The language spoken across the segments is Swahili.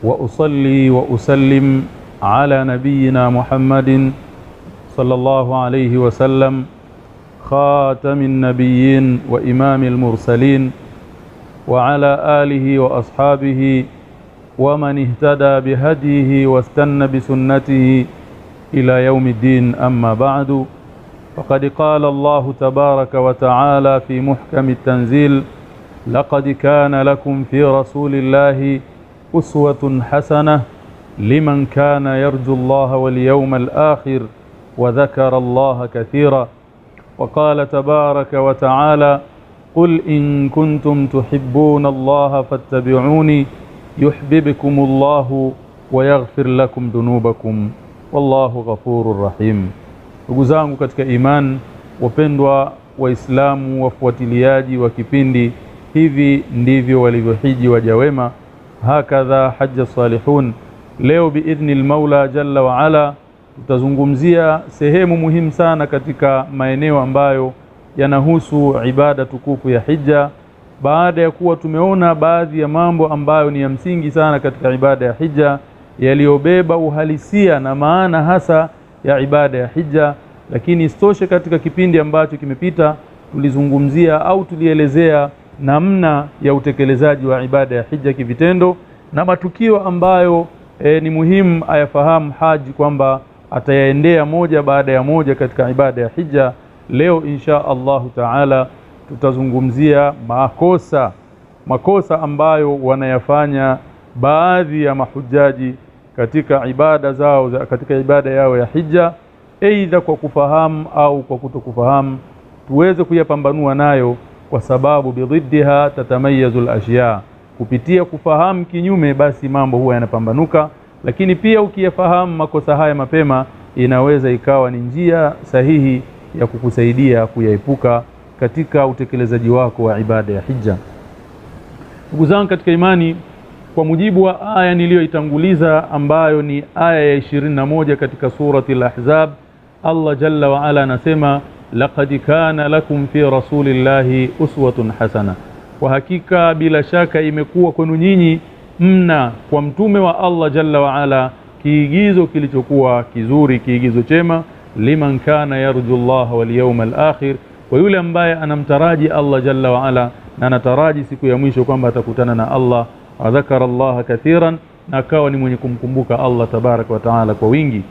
وأصلي وأسلم على نبينا محمد صلى الله عليه وسلم خاتم النبيين وإمام المرسلين وعلى آله وأصحابه ومن اهتدى بهديه واستنى بسنته إلى يوم الدين. أما بعد، فقد قال الله تبارك وتعالى في محكم التنزيل: لقد كان لكم في رسول الله أسوة حسنة لمن كان يرجو الله واليوم الآخر وذكر الله كثيرا. وقال تبارك وتعالى: قل إن كنتم تحبون الله فاتبعوني يحببكم الله ويغفر لكم ذنوبكم والله غفور رحيم. Ndugu zangu katika iman, wapendwa waislamu, wafuatiliaji wa kipindi, hivi ndivyo walivyohiji waja wema, hakadha hajja salihun. Leo biidhnil Maula jalla wa ala tutazungumzia sehemu muhimu sana katika maeneo ambayo yanahusu ibada tukufu ya hija, baada ya kuwa tumeona baadhi ya mambo ambayo ni ya msingi sana katika ibada ya hija, yaliyobeba uhalisia na maana hasa ya ibada ya hija. Lakini istoshe, katika kipindi ambacho kimepita tulizungumzia au tulielezea namna ya utekelezaji wa ibada ya hija kivitendo na matukio ambayo ni muhimu ayafahamu haji kwamba atayaendea moja baada ya moja katika ibada ya hija. Leo insha Allahu taala tutazungumzia makosa ambayo wanayafanya baadhi ya mahujaji katika ibada zao, katika ibada yao ya hija, aidha kwa kufahamu au kwa kutokufahamu. Tuweze kuyapambanua nayo, kwa sababu bididdiha tatamayazu al-ashya. Kupitia kufahamu kinyume, basi mambo huwa yanapambanuka, lakini pia ukiyafahamu makosa haya mapema, inaweza ikawa ni njia sahihi ya kukusaidia kuyaepuka katika utekelezaji wako wa ibada ya hija. Ndugu zangu katika imani, kwa mujibu wa aya niliyoitanguliza ambayo ni aya ya 21 katika surati al-Ahzab, Allah jalla wa ala anasema: laqad kana lakum fi rasulillahi uswatun hasana. Kwa hakika bila shaka imekuwa kwenu nyinyi mna kwa mtume wa Allah jalla wa ala kiigizo kilichokuwa kizuri, kiigizo chema, liman kana yarju Allah wal yawmal akhir, kwa yule ambaye anamtaraji Allah jalla wa ala na anataraji siku ya mwisho kwamba atakutana na Allah. Adhakara Allah kathiran, na akawa ni mwenye kumkumbuka Allah tabaraka wa taala kwa wingi.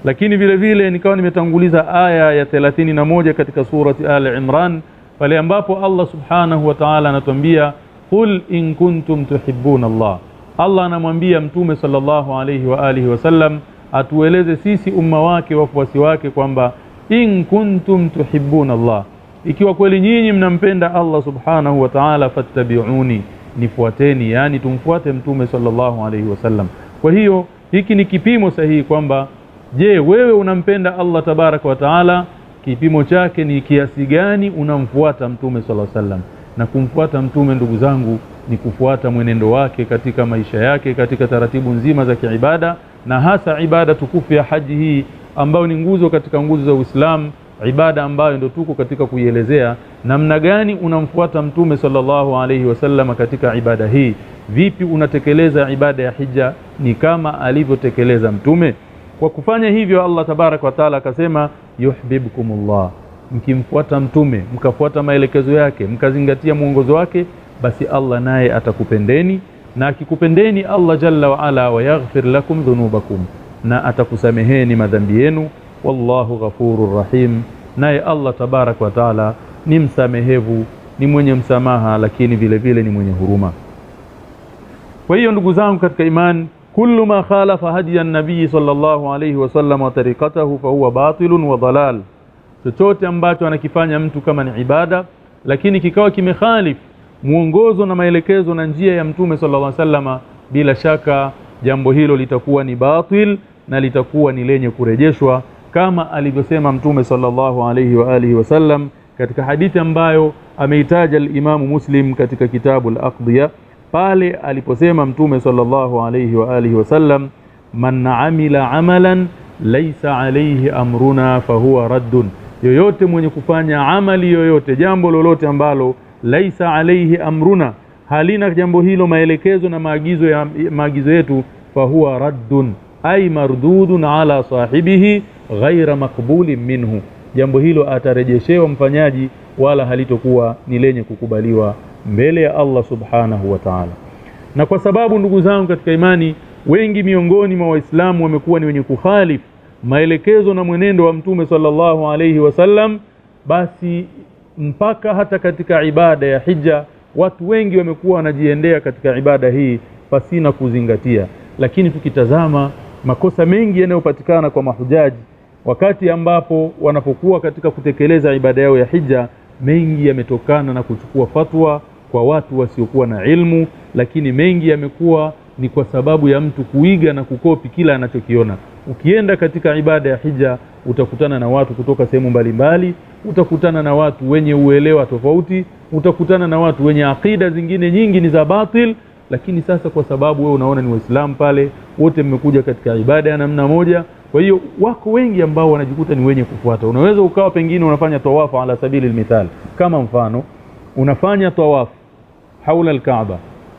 Lakini vile vile nikawa nimetanguliza aya ya 31 katika surati Al-Imran, pale ambapo Allah subhanahu wa ta'ala anatuambia: qul in kuntum tuhibbuna Allah. Allah anamwambia mtume sallallahu alayhi wa alihi wasallam atueleze sisi umma wake, wafuasi wake, kwamba in kuntum tuhibbuna Allah, ikiwa kweli nyinyi mnampenda Allah subhanahu wa ta'ala, fattabi'uni, nifuateni, yani tumfuate mtume sallallahu alayhi wasallam. Kwa hiyo hiki ni kipimo sahihi kwamba je, wewe unampenda Allah tabaraka wa taala? Kipimo chake ni kiasi gani unamfuata mtume sallallahu alayhi wasallam. Na kumfuata mtume, ndugu zangu, ni kufuata mwenendo wake katika maisha yake, katika taratibu nzima za kiibada, na hasa ibada tukufu ya haji hii ambayo ni nguzo katika nguzo za Uislamu, ibada ambayo ndio tuko katika kuielezea namna gani unamfuata mtume sallallahu alayhi wasallam katika ibada hii. Vipi unatekeleza ibada ya hija ni kama alivyotekeleza mtume? Kwa kufanya hivyo, Allah tabaraka wa taala akasema: yuhibbukumullah. Mkimfuata mtume, mkafuata maelekezo yake, mkazingatia mwongozo wake, basi Allah naye atakupendeni, na akikupendeni Allah jalla wa ala wa yaghfir lakum dhunubakum, na atakusameheni madhambi yenu. Wallahu ghafurur rahim, naye Allah tabaraka wa taala ni msamehevu, ni mwenye msamaha, lakini vile vile ni mwenye huruma. Kwa hiyo ndugu zangu katika imani, kullu ma khalafa hadiyan nabii sallallahu alayhi wasallam wa tariqatahu fa huwa batilun wa dalal. Chochote ambacho anakifanya mtu kama ni ibada, lakini kikawa kimekhalif muongozo na maelekezo na njia ya mtume sallallahu alayhi wasallam, bila shaka jambo hilo litakuwa ni batil na litakuwa ni lenye kurejeshwa, kama alivyosema mtume sallallahu alayhi wa alihi wasallam katika hadithi ambayo ameitaja al-Imam Muslim katika kitabu al-Aqdiya, pale aliposema mtume sallallahu alayhi wa alihi wasallam: man amila amalan laysa alayhi amruna fahuwa raddun. Yoyote mwenye kufanya amali yoyote, jambo lolote ambalo laysa alayhi amruna, halina jambo hilo maelekezo na maagizo yetu, fahuwa raddun ay mardudun ala sahibihi ghaira maqbulin minhu, jambo hilo atarejeshewa mfanyaji wala halitokuwa ni lenye kukubaliwa mbele ya Allah subhanahu wa ta'ala. Na kwa sababu ndugu zangu katika imani, wengi miongoni mwa Waislamu wamekuwa ni wenye kukhalifu maelekezo na mwenendo wa Mtume sallallahu alayhi wasallam, basi mpaka hata katika ibada ya hija watu wengi wamekuwa wanajiendea katika ibada hii pasina kuzingatia. Lakini tukitazama makosa mengi yanayopatikana kwa mahujaji wakati ambapo wanapokuwa katika kutekeleza ibada yao ya hija, mengi yametokana na kuchukua fatwa kwa watu wasiokuwa na ilmu, lakini mengi yamekuwa ni kwa sababu ya mtu kuiga na kukopi kila anachokiona. Ukienda katika ibada ya hija utakutana na watu kutoka sehemu mbalimbali, utakutana na watu wenye uelewa tofauti, utakutana na watu wenye akida zingine nyingi ni za batil. Lakini sasa kwa sababu wewe unaona ni Waislamu pale, wote mmekuja katika ibada ya namna moja, kwa hiyo wako wengi ambao wanajikuta ni wenye kufuata. Unaweza ukawa pengine unafanya tawafu ala sabili almithal, kama mfano unafanya tawafu haula al-Kaaba,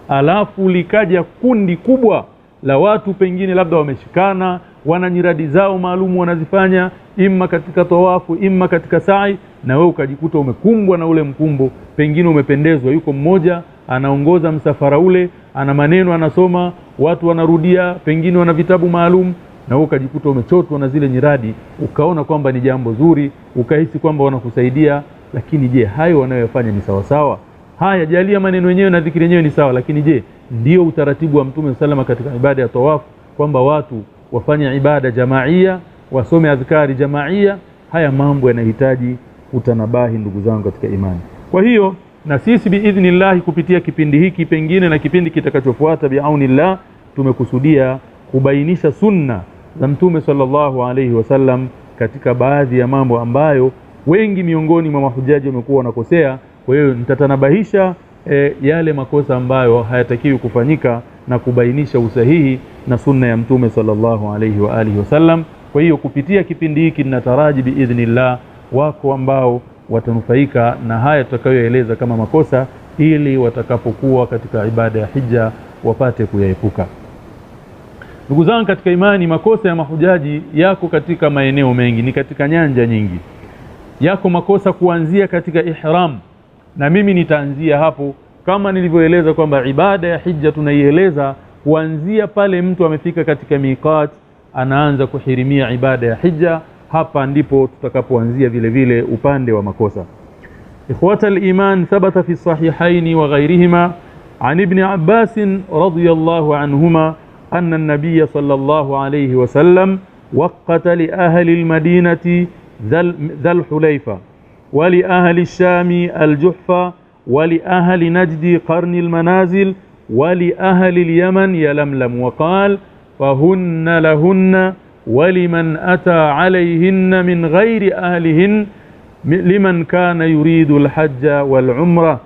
alafu likaja kundi kubwa la watu pengine labda wameshikana, wana nyiradi zao maalumu wanazifanya imma katika tawafu imma katika sa'i, na wewe ukajikuta umekumbwa na ule mkumbo, pengine umependezwa, yuko mmoja anaongoza msafara ule, ana maneno anasoma, watu wanarudia, pengine wana vitabu maalum, na wewe ukajikuta umechotwa na zile nyiradi, ukaona kwamba ni jambo zuri, ukahisi kwamba wanakusaidia. Lakini je, hayo wanayofanya ni sawa sawa? Haya, jalia maneno yenyewe na dhikri yenyewe ni sawa, lakini je, ndio utaratibu wa Mtume sallallahu katika ibada ya tawafu kwamba watu wafanye ibada jamaia, wasome adhkari jamaia? Haya mambo yanahitaji utanabahi ndugu zangu katika imani. Kwa hiyo na sisi biidhnillah kupitia kipindi hiki pengine na kipindi kitakachofuata biaunillah, tumekusudia kubainisha sunna za Mtume sallallahu alayhi wasallam katika baadhi ya mambo ambayo wengi miongoni mwa mahujaji wamekuwa wanakosea. Kwa hiyo nitatanabahisha yale makosa ambayo hayatakiwi kufanyika na kubainisha usahihi na sunna ya Mtume sallallahu alayhi wa alihi wasallam. Kwa hiyo kupitia kipindi hiki ninataraji biidhnillah wako ambao watanufaika na haya tutakayoeleza kama makosa, ili watakapokuwa katika ibada ya hija wapate kuyaepuka. Ndugu zangu katika imani, makosa ya mahujaji yako katika maeneo mengi, ni katika nyanja nyingi. Yako makosa kuanzia katika ihram, na mimi nitaanzia hapo kama nilivyoeleza kwamba ibada ya hija tunaieleza kuanzia pale mtu amefika katika miqat, anaanza kuhirimia ibada ya hija. Hapa ndipo tutakapoanzia vile vile upande wa makosa. Ikhwata al-iman, thabata fi sahihaini wa ghayrihima an ibn Abbas radiyallahu anhuma anna an-nabiy sallallahu alayhi wa sallam waqata li ahli al-madinati dhal hulayfa wa li ahli ash-sham al-juhfa wa li ahli najd qarn al-manazil wa li ahli al-yaman yalamlam, wa qala fahunna lahunna ولمن أتى عليهن من غير أهلهن لمن كان يريد الحج والعمرة.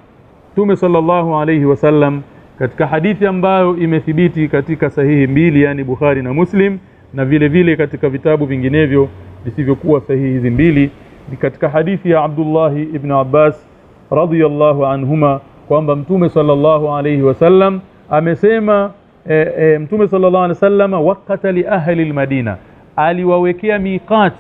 Mtume sallallahu alayhi wasallam katika hadithi ambayo imethibiti katika sahihi mbili, yani Bukhari na Muslim, na vile vile katika vitabu vinginevyo visivyokuwa sahihi hizi mbili, ni katika hadithi ya Abdullah ibn Abbas radhiyallahu anhuma kwamba Mtume sallallahu alayhi wasallam amesema Mtume sallallahu alaihi wasallam waqata li ahli al-Madina, aliwawekea miqat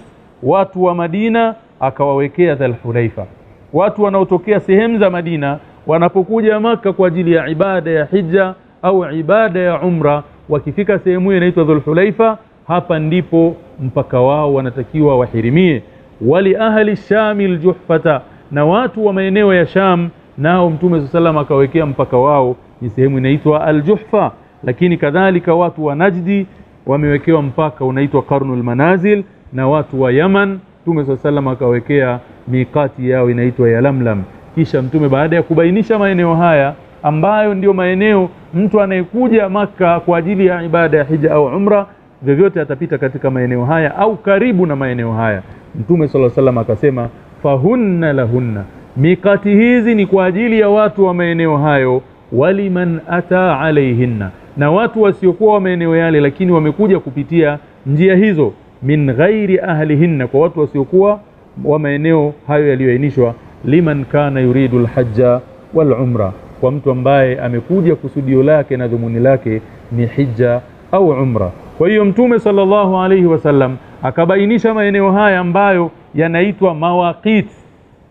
watu wa Madina, akawawekea Dhul-Hulaifa. Watu wanaotokea sehemu za Madina wanapokuja Maka kwa ajili ya ibada ya hija au ibada ya umra, wakifika sehemu hiyo inaitwa Dhul-Hulaifa, hapa ndipo mpaka wao wanatakiwa wahirimie. Wali ahli Sham al-Juhfata, na watu wa maeneo ya Sham nao Mtume sallallahu alaihi wasallam akawekea mpaka wao ni sehemu inaitwa al-Juhfa. Lakini kadhalika watu wa Najdi wamewekewa mpaka unaitwa Qarnul Manazil, na watu wa Yaman Mtume sallallahu akawekea miqati yao inaitwa Yalamlam. Kisha Mtume baada ya kubainisha maeneo haya ambayo ndio maeneo mtu anayekuja Maka kwa ajili ya ibada ya hija au umra vyovyote atapita katika maeneo haya au karibu na maeneo haya, Mtume sallallahu akasema fahunna lahunna, miqati hizi ni kwa ajili ya watu wa maeneo hayo, waliman ata alaihinna, na watu wasiokuwa wa maeneo yale lakini wamekuja kupitia njia hizo, min ghairi ahlihinna, kwa watu wasiokuwa wa maeneo hayo yaliyoainishwa, liman kana yuridu alhajja wal umra, kwa mtu ambaye amekuja kusudio lake na dhumuni lake ni hija au umra. Kwa hiyo Mtume sallallahu alayhi wasallam akabainisha maeneo haya ambayo yanaitwa mawaqit,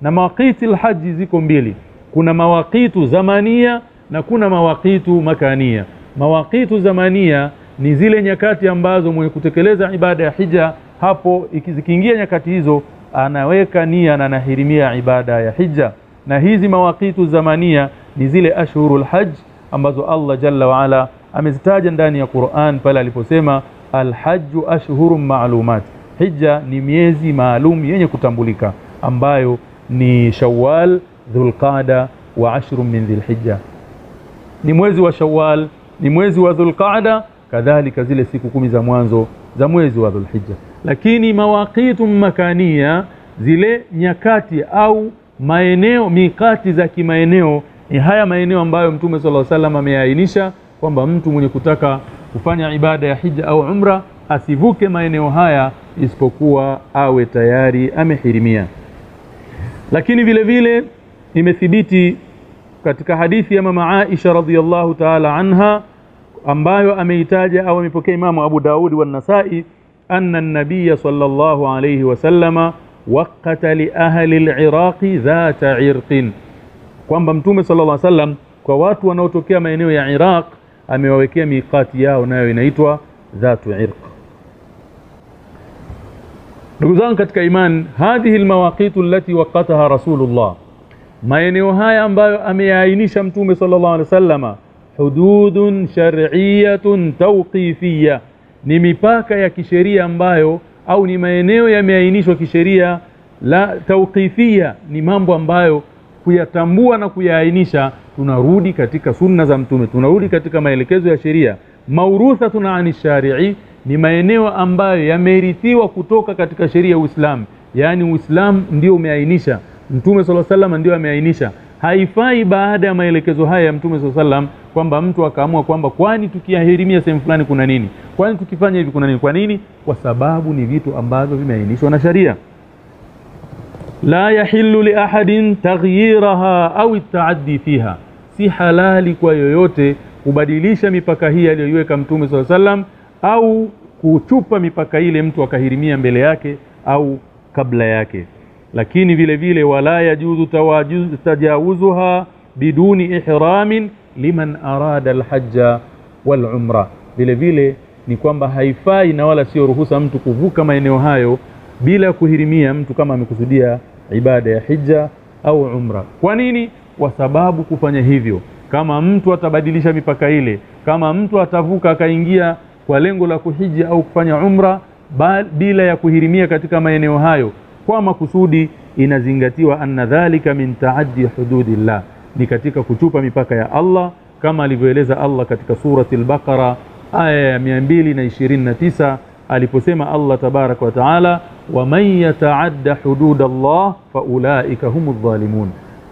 na mawaqitil haji ziko mbili, kuna mawaqitu zamania na kuna mawaqitu makania. Mawaqitu zamania ni zile nyakati ambazo mwenye kutekeleza ibada ya hija hapo ikizikiingia nyakati hizo anaweka nia na anahirimia ibada ya hija. Na hizi mawaqitu zamania ni zile ashhurul hajj ambazo Allah jalla wa ala amezitaja ndani ya Qur'an pale aliposema alhajju ashhurun ma'lumat, hija ni miezi maalum yenye kutambulika ambayo ni Shawwal, Dhulqa'da wa ashrun min Dhilhijja. Ni mwezi wa Shawwal, ni mwezi wa Dhulqa'da, kadhalika zile siku 10 za mwanzo za mwezi wa Dhulhijja. Lakini mawaqitu makania, zile nyakati au maeneo, mikati za kimaeneo, ni haya maeneo ambayo Mtume sallallahu alaihi wasallam ameainisha kwamba mtu mwenye kutaka kufanya ibada ya hija au umra asivuke maeneo haya isipokuwa awe tayari amehirimia. Lakini vile vile imethibiti katika hadithi ya mama Aisha radhiyallahu ta'ala anha ambayo ameitaja au amepokea Imamu Abu Daud wa Nasa'i, anna an-nabiy sallallahu alayhi wasallama waqata li ahli al-Iraq dhata irqin, kwamba Mtume sallallahu alayhi wasallam kwa watu wanaotokea maeneo ya Iraq amewawekea miqati yao nayo inaitwa dhatu irq. Ndugu zangu katika iman, hadhihi almawaqitu allati waqataha Rasulullah, maeneo haya ambayo ameainisha Mtume sallallahu alaihi wasallama, hududun shar'iyyatun tawqifiyya, ni mipaka ya kisheria ambayo au ni maeneo yameainishwa kisheria. La tawqifiyya ni mambo ambayo kuyatambua na kuyaainisha tunarudi katika sunna za Mtume, tunarudi katika maelekezo ya sheria. Mauruthatun ani shari'i ni maeneo ambayo yamerithiwa kutoka katika sheria ya Uislamu, yani Uislamu ndio umeainisha, Mtume sallallahu alaihi wasallam ndio ameainisha. Haifai baada ya maelekezo haya ya Mtume sallallahu alaihi wasallam kwamba mtu akaamua kwamba kwani tukiahirimia sehemu fulani kuna nini, kwani tukifanya hivi kuna nini. Kwa nini? Kwa sababu ni vitu ambavyo vimeainishwa na sharia. La yahillu li ahadin taghyiraha au at-ta'addi fiha, si halali kwa yoyote kubadilisha mipaka hii aliyoiweka Mtume sallallahu alaihi wasallam au kuchupa mipaka ile mtu akahirimia mbele yake au kabla yake. Lakini vile vile wala yajuzu tajawuzuha biduni ihramin liman arada alhajja wal umra, vile vile ni kwamba haifai na wala sio ruhusa mtu kuvuka maeneo hayo bila kuhirimia, mtu kama amekusudia ibada ya hija au umra. Kwa nini? Kwa sababu kufanya hivyo, kama mtu atabadilisha mipaka ile, kama mtu atavuka akaingia kwa lengo la kuhiji au kufanya umra bila ya kuhirimia katika maeneo hayo kwa makusudi, inazingatiwa anna dhalika min ta'addi hududillah, ni katika kuchupa mipaka ya Allah, kama alivyoeleza Allah katika surati al-Baqara aya ya 229 aliposema Allah tabaraka wa taala, wa man yata'adda hududallah fa ulaika humudh dhalimun,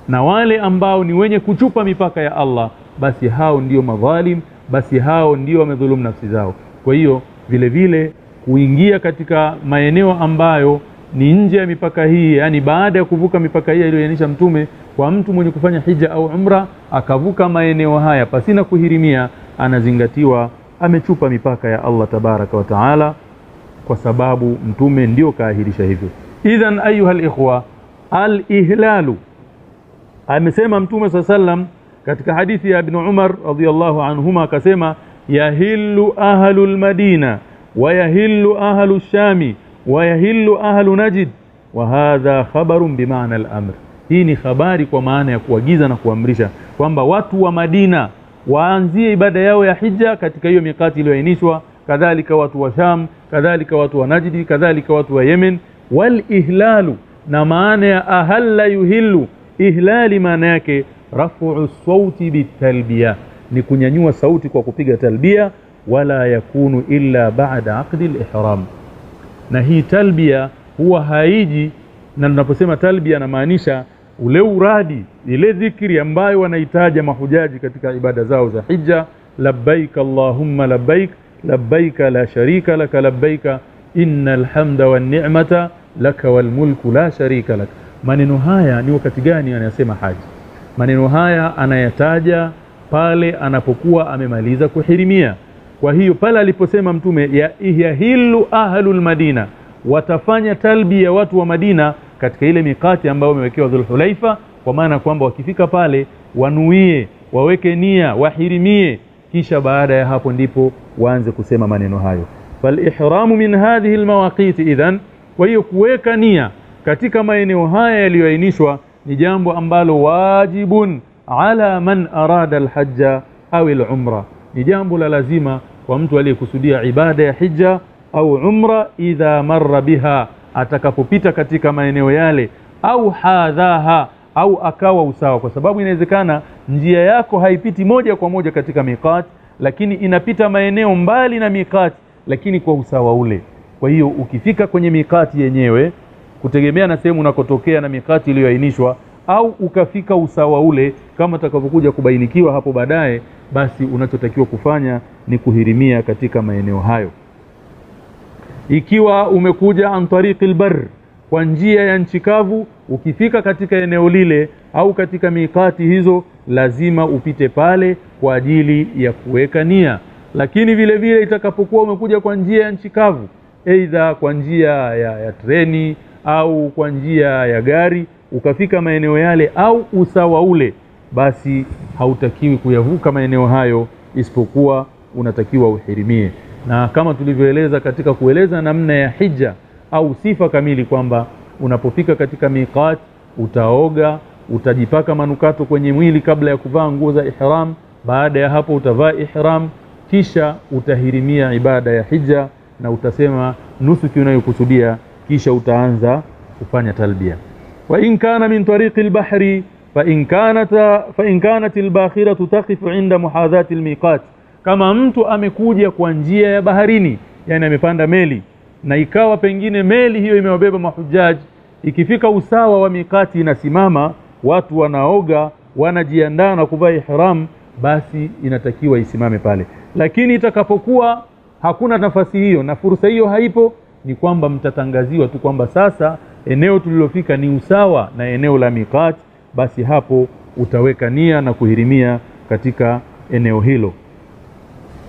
na wale ambao ni wenye kuchupa mipaka ya Allah basi hao ndio madhalim, basi hao ndio wamedhulumu nafsi zao. Kwa hiyo vile vile kuingia katika maeneo ambayo ni nje ya mipaka hii, yani baada ya kuvuka mipaka hii iliyoainisha Mtume, kwa mtu mwenye kufanya hija au umra akavuka maeneo haya pasina kuhirimia, anazingatiwa amechupa mipaka ya Allah tabaraka wa taala, kwa sababu Mtume ndio kaahirisha hivyo. Idhan ayuha alikhwa, al-ihlalu, amesema Mtume sallam katika hadithi ya Ibn Umar radhiyallahu anhuma, akasema yahillu ahlul madina wa yahillu ahlu shami wa yahillu ahlu najd, wa hadha khabarun bimaana al-amr. Hii ni habari kwa maana ya kuagiza na kuamrisha kwamba watu wa Madina waanzie ibada yao ya hija katika hiyo mikati iliyoainishwa, kadhalika watu wa Sham, kadhalika watu wa Najdi, kadhalika watu wa Yemen. Wal ihlalu, na maana ya ahalla yuhillu, ihlali maana yake raf'u sauti bitalbiya, ni kunyanyua sauti kwa kupiga talbia, wala yakunu illa ba'da aqdi al-ihram. Na hii talbia huwa haiji, na tunaposema talbia na maanisha ule uradi, ile dhikri ambayo wanahitaji mahujaji katika ibada zao za hija, labbaik allahumma labbaik, labbaik la sharika laka labbaik, innal hamda wan ni'mata laka wal mulku la sharika lak. Maneno haya ni wakati gani anayasema haji? Maneno haya anayataja pale anapokuwa amemaliza kuhirimia, Kwa hiyo pale aliposema mtume yahilu ahlul Madina, watafanya talbia watu wa Madina katika ile mikati ambayo wamewekewa Dhulhulaifa, kwa maana kwamba wakifika pale wanuie, waweke nia, wahirimie, kisha baada ya hapo ndipo waanze kusema maneno hayo. Fal ihramu min hadhihi almawaqit idhan, kwa hiyo kuweka nia katika maeneo haya yaliyoainishwa ni jambo ambalo wajibun ala man arada alhajja au alumra, ni jambo la lazima kwa mtu aliyekusudia ibada ya hija au umra, idha marra biha, atakapopita katika maeneo yale, au hadhaha, au akawa usawa, kwa sababu inawezekana njia yako haipiti moja kwa moja katika miqat, lakini inapita maeneo mbali na miqat, lakini kwa usawa ule. Kwa hiyo ukifika kwenye miqati yenyewe, kutegemea na sehemu unakotokea na miqati iliyoainishwa, au ukafika usawa ule kama utakavyokuja kubainikiwa hapo baadaye, basi unachotakiwa kufanya ni kuhirimia katika maeneo hayo. Ikiwa umekuja an tariqil bar, kwa njia ya nchi kavu, ukifika katika eneo lile au katika mikati hizo, lazima upite pale kwa ajili ya kuweka nia. Lakini vile vile itakapokuwa umekuja kwa njia ya nchi kavu, aidha kwa njia ya treni au kwa njia ya gari, ukafika maeneo yale au usawa ule, basi hautakiwi kuyavuka maeneo hayo, isipokuwa unatakiwa uhirimie. Na kama tulivyoeleza katika kueleza namna ya hija au sifa kamili, kwamba unapofika katika miqat utaoga, utajipaka manukato kwenye mwili kabla ya kuvaa nguo za ihram, baada ya hapo utavaa ihram, kisha utahirimia ibada ya hija na utasema nusuki unayokusudia, kisha utaanza kufanya talbia. Wa in kana min tariqi al-bahri fa in kanat al-bakhiratu taqifu inda muhadhati al-miqat, kama mtu amekuja kwa njia ya baharini, yani amepanda meli, na ikawa pengine meli hiyo imewabeba mahujaji, ikifika usawa wa mikati inasimama, watu wanaoga, wanajiandaa na kuvaa ihram, basi inatakiwa isimame pale. Lakini itakapokuwa hakuna nafasi hiyo na fursa hiyo haipo, ni kwamba mtatangaziwa tu kwamba sasa eneo tulilofika ni usawa na eneo la mikati, basi hapo utaweka nia na kuhirimia katika eneo hilo.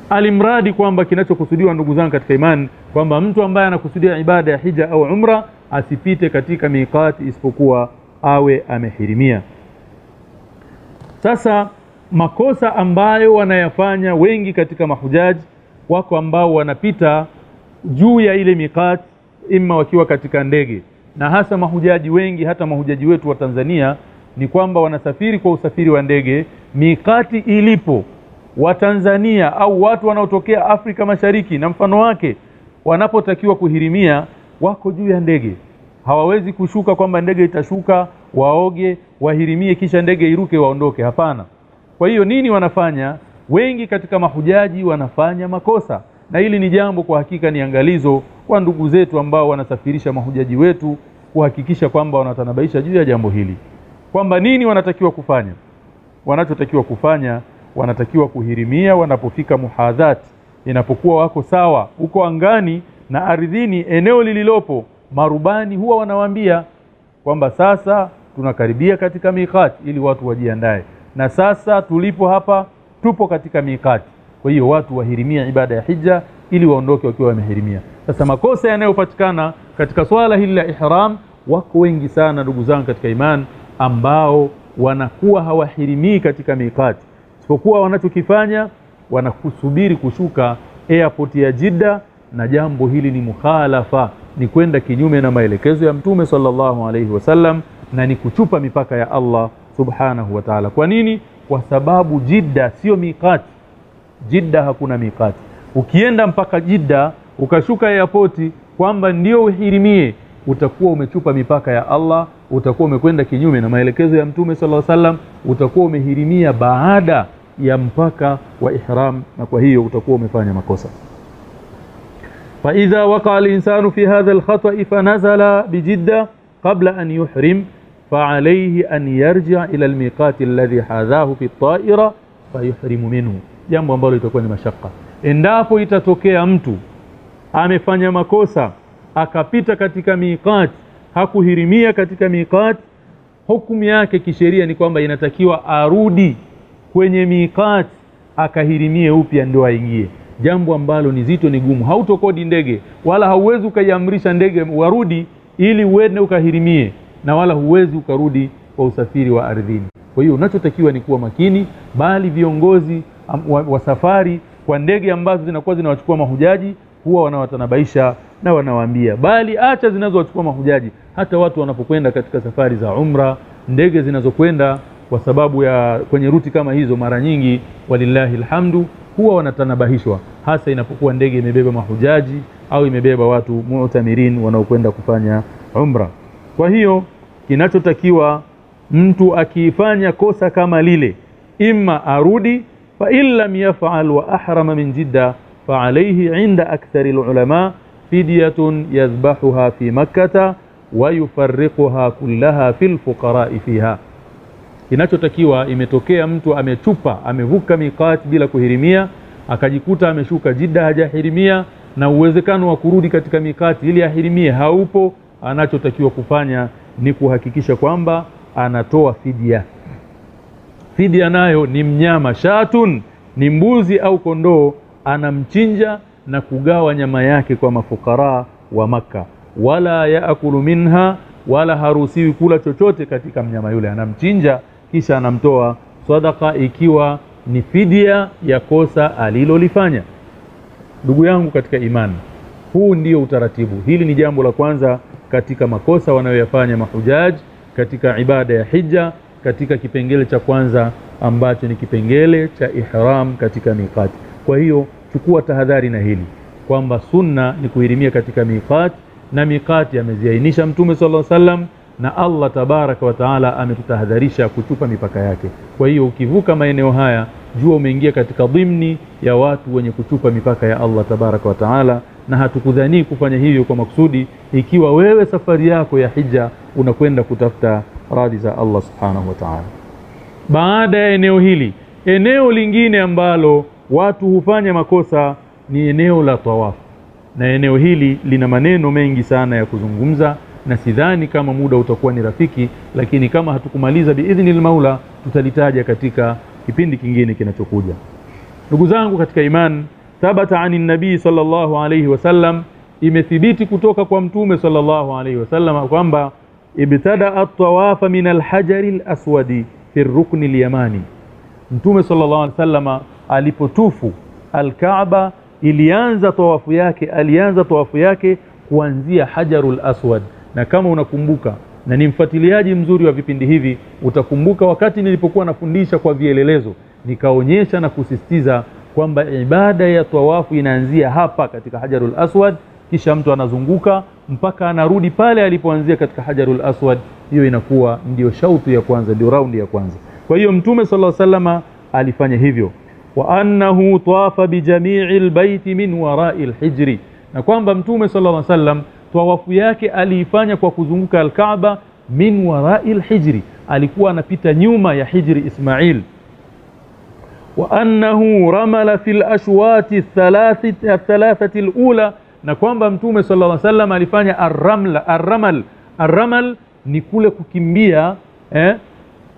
Alimradi kwamba kinachokusudiwa, ndugu zangu katika imani, kwamba mtu ambaye anakusudia ibada ya hija au umra asipite katika miqati isipokuwa awe amehirimia. Sasa makosa ambayo wanayafanya wengi katika mahujaji, wako ambao wanapita juu ya ile miqati imma wakiwa katika ndege, na hasa mahujaji wengi, hata mahujaji wetu wa Tanzania, ni kwamba wanasafiri kwa usafiri wa ndege. Miqati ilipo wa Tanzania au watu wanaotokea Afrika Mashariki na mfano wake, wanapotakiwa kuhirimia, wako juu ya ndege, hawawezi kushuka kwamba ndege itashuka, waoge, wahirimie, kisha ndege iruke waondoke. Hapana. Kwa hiyo nini wanafanya? Wengi katika mahujaji wanafanya makosa, na hili ni jambo kwa hakika ni angalizo kwa ndugu zetu ambao wanasafirisha mahujaji wetu, kuhakikisha kwamba wanatanabaisha juu ya jambo hili, kwamba nini wanatakiwa kufanya. Wanachotakiwa kufanya, wanatakiwa kuhirimia wanapofika muhadhat, inapokuwa wako sawa huko angani na ardhini, eneo lililopo. Marubani huwa wanawaambia kwamba sasa tunakaribia katika miqati, ili watu wajiandae, na sasa tulipo hapa tupo katika miqati. Kwa hiyo watu wahirimia ibada ya hija ili waondoke wakiwa wamehirimia. Sasa makosa yanayopatikana katika swala hili la ihram, wako wengi sana ndugu zangu katika imani, ambao wanakuwa hawahirimii katika miqati, isipokuwa wanachokifanya wanakusubiri kushuka airport ya Jeddah, na jambo hili ni mukhalafa, ni kwenda kinyume na maelekezo ya Mtume sallallahu alaihi wasallam, na ni kuchupa mipaka ya Allah subhanahu wa ta'ala. Kwa nini? Kwa sababu Jeddah sio miqati. Jeddah hakuna miqati. Ukienda mpaka Jeddah ukashuka airport kwamba ndio uhirimie, utakuwa umechupa mipaka ya Allah, utakuwa umekwenda kinyume na maelekezo ya Mtume sallallahu alaihi wasallam, utakuwa umehirimia baada ya mpaka wa ihram, na kwa hiyo utakuwa umefanya makosa. Fa idha waqa al-insanu fi hadha al-khata'i fa nazala bi Jeddah qabla an yuhrim, fa alayhi an yarji' ila al-miqati alladhi hadhahu fi at-ta'ira fa yuhrimu minhu, jambo ambalo litakuwa ni mashaka. Endapo itatokea mtu amefanya makosa akapita katika miqati, hakuhirimia katika miqati, hukumu yake kisheria ni kwamba inatakiwa arudi kwenye miqati akahirimie upya ndio aingie. jambo ambalo ni zito, ni gumu. Hautokodi ndege wala hauwezi ukaiamrisha ndege warudi ili uende ukahirimie, na wala huwezi ukarudi kwa usafiri wa ardhini. Kwa hiyo unachotakiwa ni kuwa makini, bali viongozi wa safari kwa ndege ambazo zinakuwa zinawachukua mahujaji huwa wanawatanabaisha na wanawaambia, bali acha zinazowachukua mahujaji, hata watu wanapokwenda katika safari za umra, ndege zinazokwenda kwa sababu ya kwenye ruti kama hizo, mara nyingi walillahi alhamdu huwa wanatanabahishwa, hasa inapokuwa ndege imebeba mahujaji au imebeba watu mu'tamirin wanaokwenda kufanya umra. Kwa hiyo kinachotakiwa mtu akifanya kosa kama lile, imma arudi, fa illam yaf'al wa ahrama min Jidda fa alayhi 'inda akthari ulama fidyatun yadhbahuha fi Makkah wa yufarriquha kullaha fil fuqara'i fiha. Kinachotakiwa, imetokea mtu amechupa, amevuka miqat bila kuhirimia, akajikuta ameshuka Jidda hajahirimia, na uwezekano wa kurudi katika mikati ili ahirimie haupo, anachotakiwa kufanya ni kuhakikisha kwamba anatoa fidia. Fidia nayo ni mnyama, shatun, ni mbuzi au kondoo, anamchinja na kugawa nyama yake kwa mafukara wa Makka. Wala yaakulu minha, wala haruhusiwi kula chochote katika mnyama yule, anamchinja kisha anamtoa sadaqa, ikiwa ni fidia ya kosa alilolifanya. Ndugu yangu katika imani, huu ndio utaratibu. Hili ni jambo la kwanza katika makosa wanayoyafanya mahujaji katika ibada ya hija, katika kipengele cha kwanza ambacho ni kipengele cha ihram katika miqat. Kwa hiyo chukua tahadhari na hili, kwamba sunna ni kuhirimia katika miqat, na miqat ameziainisha Mtume sallallahu alaihi wasallam, na Allah tabaraka wa taala ametutahadharisha kuchupa mipaka yake. Kwa hiyo ukivuka maeneo haya, jua umeingia katika dhimni ya watu wenye kuchupa mipaka ya Allah tabaraka wa taala, na hatukudhani kufanya hivyo kwa makusudi, ikiwa wewe safari yako ya hija unakwenda kutafuta radhi za Allah subhanahu wa taala. Baada ya eneo hili, eneo lingine ambalo watu hufanya makosa ni eneo la tawaf, na eneo hili lina maneno mengi sana ya kuzungumza, na sidhani kama muda utakuwa ni rafiki, lakini kama hatukumaliza biidhnil Maula tutalitaja katika kipindi kingine kinachokuja. Ndugu zangu katika iman, thabata anin nabii sallallahu alayhi wasallam, imethibiti kutoka kwa Mtume sallallahu alayhi wasallam kwamba ibtada at-tawafa min al-hajari al-aswadi fi ar-rukn al-yamani. Mtume sallallahu alayhi wasallam alipotufu al-Kaaba, alianza tawafu yake kuanzia Hajarul Aswad. Na kama unakumbuka, na ni mfuatiliaji mzuri wa vipindi hivi, utakumbuka wakati nilipokuwa nafundisha kwa vielelezo, nikaonyesha na kusisitiza kwamba ibada ya tawafu inaanzia hapa katika Hajarul Aswad, kisha mtu anazunguka mpaka anarudi pale alipoanzia katika Hajarul Aswad. Hiyo inakuwa ndio shautu ya kwanza, ndio raundi ya kwanza. Kwa hiyo Mtume sallallahu alaihi wasallam alifanya hivyo. Wa annahu tawafa bi jami'il baiti min wara'il hijri, na kwamba Mtume sallallahu alaihi wasallam tawafu yake aliifanya kwa kuzunguka al-Kaaba min wara'il hijri, alikuwa anapita nyuma ya hijri Ismail. Wa annahu ramala fil ashwati thalathati al-ula, na kwamba Mtume sallallahu alaihi wasallam alifanya ar-ramal ni kule kukimbia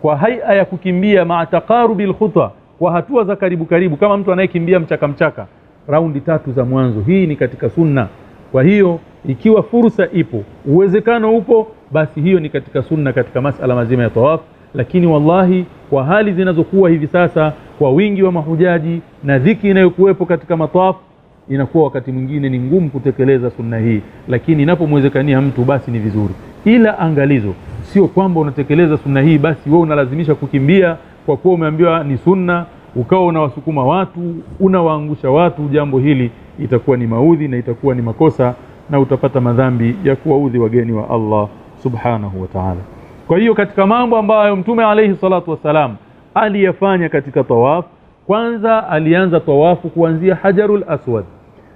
kwa haia ya kukimbia maa taqarubil khutwa, kwa hatua za karibu kama mtu anayekimbia mchaka raundi 3 za mwanzo. Hii ni katika sunna. Kwa hiyo ikiwa fursa ipo, uwezekano upo, basi hiyo ni katika sunna katika masala mazima ya tawaf. Lakini wallahi, kwa hali zinazokuwa hivi sasa, kwa wingi wa mahujaji na dhiki inayokuwepo katika matawaf, inakuwa wakati mwingine ni ngumu kutekeleza sunna hii. Lakini inapomwezekania mtu, basi ni vizuri. Ila angalizo, sio kwamba unatekeleza sunna hii basi wewe unalazimisha kukimbia kwa kuwa umeambiwa ni sunna, ukawa unawasukuma watu, unawaangusha watu. Jambo hili itakuwa ni maudhi na itakuwa ni makosa, na utapata madhambi ya kuwaudhi wageni wa Allah subhanahu wa ta'ala. Kwa hiyo katika mambo ambayo Mtume alayhi salatu wasalam aliyafanya katika tawaf, kwanza alianza tawafu kuanzia Hajarul Aswad,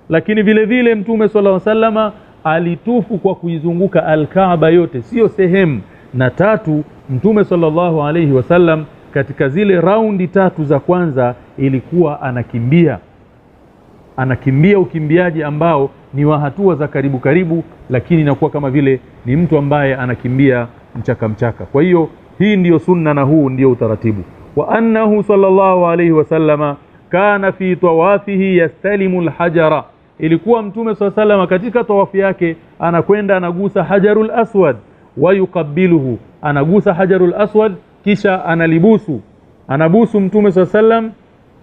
lakini vile vile Mtume sallallahu alayhi wasallam alitufu kwa kuizunguka al-Kaaba yote, sio sehemu. Na tatu, Mtume sallallahu alayhi wasallam katika zile raundi 3 za kwanza ilikuwa anakimbia ukimbiaji ambao ni wa hatua za karibu, lakini inakuwa kama vile ni mtu ambaye anakimbia mchaka. Kwa hiyo hii ndiyo sunna na huu ndiyo utaratibu. Wa annahu sallallahu alayhi wasallama kana fi tawafihi yastalimu alhajara, ilikuwa mtume SAW katika tawafu yake anakwenda anagusa hajarul aswad wa yuqabbiluhu, anagusa hajarul aswad kisha anabusu mtume SAW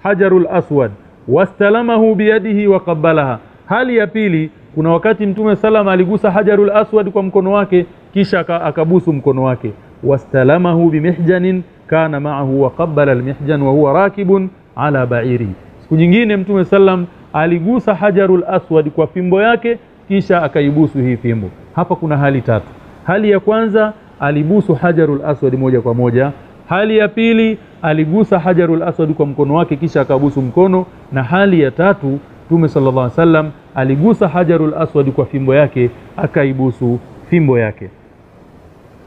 hajarul aswad, wastalamahu biyadihi wa qabbalaha. Hali ya pili, kuna wakati mtume SAW aligusa hajarul aswad kwa mkono wake kisha akabusu mkono wake, wastalamahu bimihjanin kana ma'ahu wa qabbala almihjan wa huwa rakibun ala ba'iri. Siku nyingine mtume SAW aligusa hajarul aswad kwa fimbo yake kisha akaibusu hii fimbo. Hapa kuna hali tatu. Hali ya kwanza alibusu hajarul aswad moja kwa moja. Hali ya pili aligusa hajarul aswad kwa mkono wake kisha akabusu mkono, na hali ya tatu Mtume sallallahu alaihi wasallam aligusa hajarul aswad kwa fimbo yake akaibusu fimbo yake.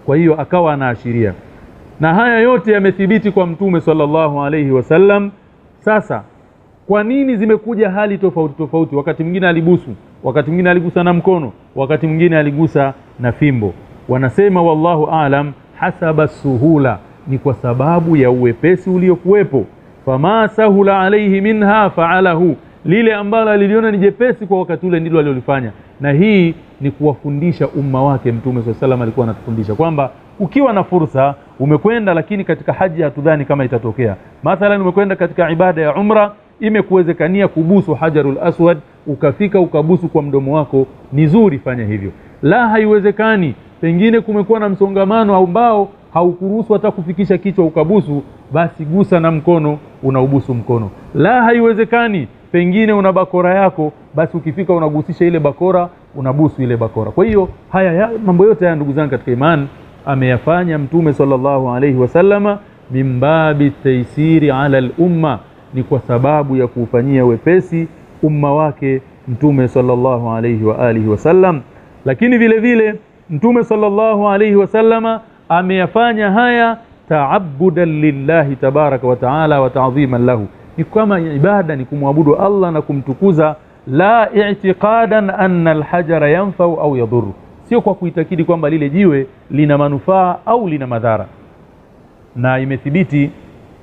Kwa hiyo akawa anaashiria, na haya yote yamethibiti kwa Mtume sallallahu alaihi wasallam. Sasa kwa nini zimekuja hali tofauti tofauti? Wakati mwingine alibusu, wakati mwingine aligusa na mkono, wakati mwingine aligusa na fimbo. Wanasema wallahu aalam, hasaba suhula, ni kwa sababu ya uwepesi uliokuwepo. Fama sahula alayhi minha fa'alahu, lile ambalo aliliona ni jepesi kwa wakati ule ndilo alilofanya. Na hii ni kuwafundisha umma wake. Mtume SAW alikuwa anatufundisha kwamba ukiwa na fursa umekwenda, lakini katika haji hatudhani kama itatokea. Mathalan umekwenda katika ibada ya umra, imekuwezekania kubusu hajarul aswad, ukafika ukabusu kwa mdomo wako, ni zuri, fanya hivyo. La haiwezekani, pengine kumekuwa na msongamano ambao haukuruhusu hata kufikisha kichwa ukabusu, basi gusa na mkono, unaubusu mkono. La haiwezekani, pengine una bakora yako, basi ukifika unagusisha ile bakora, unabusu ile bakora. Kwa hiyo mambo yote haya ndugu zangu katika imani ameyafanya Mtume sallallahu alaihi wasallama mimbabi taysiri ala al-umma, ni kwa sababu ya kufanyia wepesi umma wake Mtume sallallahu alaihi wa alihi wasallam. Lakini vile vile Mtume sallallahu alaihi wasallama ameyafanya haya ta'abbudan lillahi tabaraka wa taala wa ta'dhiman lahu, ni kama ibada, ni kumwabudu Allah na kumtukuza. La i'tiqadan anna alhajara yanfa'u au yadhurru, sio kwa kuitakidi kwamba lile jiwe lina manufaa au lina madhara. Na imethibiti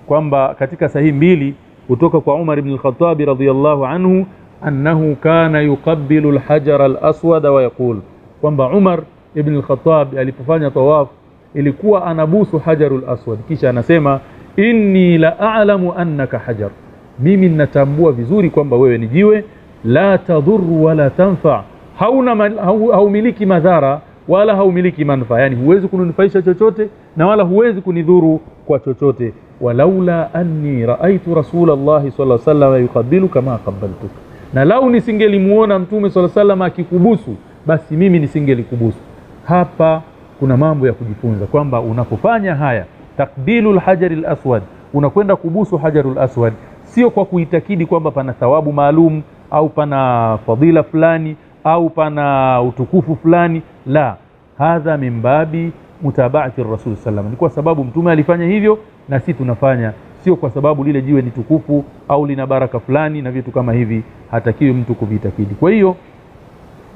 kwamba katika sahihi mbili kutoka kwa Umar ibn al-Khattab radhiyallahu anhu annahu kana yuqabbilu al-hajara al-aswad wa yaqul, kwamba Umar ibn al-Khattab alipofanya tawaf ilikuwa anabusu hajarul aswad kisha anasema inni la a'lamu annaka hajar, mimi ninatambua vizuri kwamba wewe ni jiwe, la tadhurru wala tanfa, haumiliki madhara wala haumiliki manufaa, yani huwezi kuninufaisha chochote na wala huwezi kunidhuru kwa chochote. Walaula anni raaitu rasulallahi sallallahu alaihi wasallam yuqabbilu kama qabbaltuk, na lau nisingelimuona Mtume sallallahu alaihi wasallam akikubusu basi mimi nisingelikubusu. Hapa kuna mambo ya kujifunza kwamba unapofanya haya takbilul hajaril aswad, unakwenda kubusu hajarul aswad, sio kwa kuitakidi kwamba pana thawabu maalum au pana fadhila fulani au pana utukufu fulani. La, hadha min babi mutaba'ati ar-rasul sallallahu, ni kwa sababu Mtume alifanya hivyo na sisi tunafanya, sio kwa sababu lile jiwe ni tukufu au lina baraka fulani na vitu kama hivi, hatakiwi mtu kuvitakidi. Kwa hiyo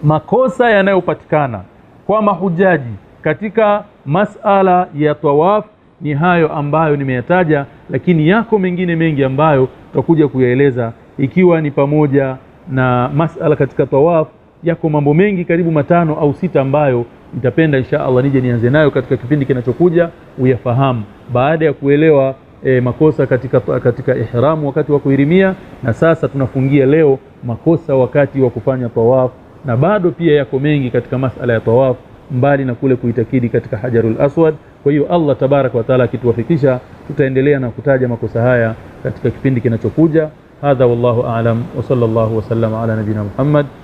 makosa yanayopatikana kwa mahujaji katika masala ya tawaf ni hayo ambayo nimeyataja, lakini yako mengine mengi ambayo tutakuja kuyaeleza, ikiwa ni pamoja na masala katika tawaf. Yako mambo mengi karibu 5 au 6 ambayo nitapenda insha Allah nije nianze nayo katika kipindi kinachokuja uyafahamu, baada ya kuelewa makosa katika ihram wakati wa kuhirimia, na sasa tunafungia leo makosa wakati wa kufanya tawaf. Na bado pia yako mengi katika masala ya tawaf mbali na kule kuitakidi katika hajarul aswad. Kwa hiyo Allah tabarak wa taala akituwafikisha tutaendelea na kutaja makosa haya katika kipindi kinachokuja. Hadha wallahu a'lam wa sallallahu wa sallama ala nabina Muhammad